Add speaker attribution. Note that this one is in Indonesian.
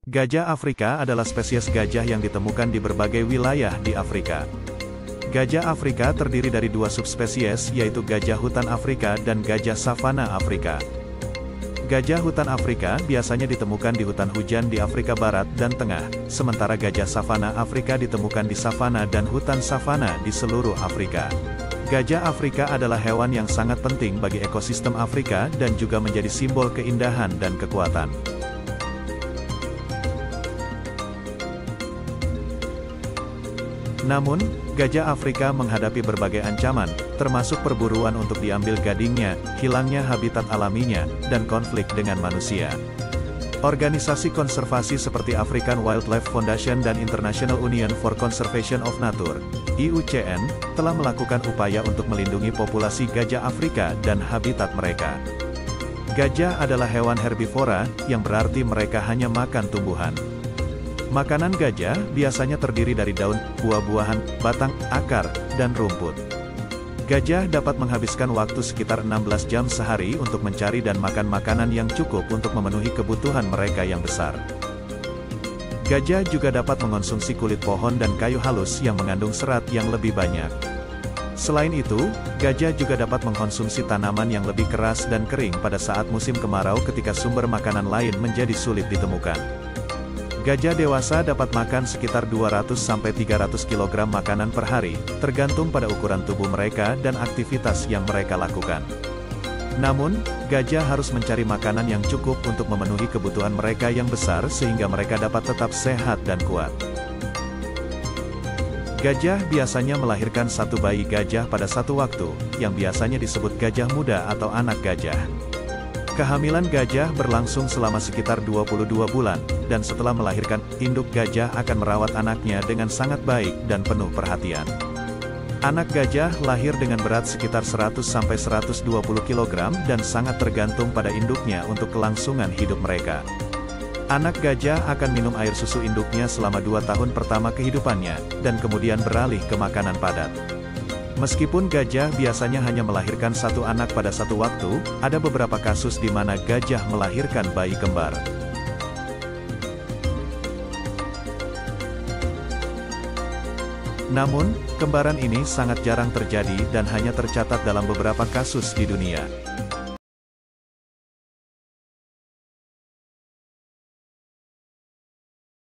Speaker 1: Gajah Afrika adalah spesies gajah yang ditemukan di berbagai wilayah di Afrika. Gajah Afrika terdiri dari dua subspesies, yaitu gajah hutan Afrika dan gajah savana Afrika. Gajah hutan Afrika biasanya ditemukan di hutan hujan di Afrika Barat dan Tengah, sementara gajah savana Afrika ditemukan di savana dan hutan savana di seluruh Afrika. Gajah Afrika adalah hewan yang sangat penting bagi ekosistem Afrika dan juga menjadi simbol keindahan dan kekuatan. Namun, gajah Afrika menghadapi berbagai ancaman, termasuk perburuan untuk diambil gadingnya, hilangnya habitat alaminya, dan konflik dengan manusia. Organisasi konservasi seperti African Wildlife Foundation dan International Union for Conservation of Nature, IUCN, telah melakukan upaya untuk melindungi populasi gajah Afrika dan habitat mereka. Gajah adalah hewan herbivora, yang berarti mereka hanya makan tumbuhan. Makanan gajah biasanya terdiri dari daun, buah-buahan, batang, akar, dan rumput. Gajah dapat menghabiskan waktu sekitar 16 jam sehari untuk mencari dan makan makanan yang cukup untuk memenuhi kebutuhan mereka yang besar. Gajah juga dapat mengonsumsi kulit pohon dan kayu halus yang mengandung serat yang lebih banyak. Selain itu, gajah juga dapat mengkonsumsi tanaman yang lebih keras dan kering pada saat musim kemarau ketika sumber makanan lain menjadi sulit ditemukan. Gajah dewasa dapat makan sekitar 200-300 kg makanan per hari, tergantung pada ukuran tubuh mereka dan aktivitas yang mereka lakukan. Namun, gajah harus mencari makanan yang cukup untuk memenuhi kebutuhan mereka yang besar sehingga mereka dapat tetap sehat dan kuat. Gajah biasanya melahirkan satu bayi gajah pada satu waktu, yang biasanya disebut gajah muda atau anak gajah. Kehamilan gajah berlangsung selama sekitar 22 bulan, dan setelah melahirkan, induk gajah akan merawat anaknya dengan sangat baik dan penuh perhatian. Anak gajah lahir dengan berat sekitar 100-120 kg dan sangat tergantung pada induknya untuk kelangsungan hidup mereka. Anak gajah akan minum air susu induknya selama 2 tahun pertama kehidupannya, dan kemudian beralih ke makanan padat. Meskipun gajah biasanya hanya melahirkan satu anak pada satu waktu, ada beberapa kasus di mana gajah melahirkan bayi kembar. Namun, kembaran ini sangat jarang terjadi dan hanya tercatat dalam beberapa kasus di dunia.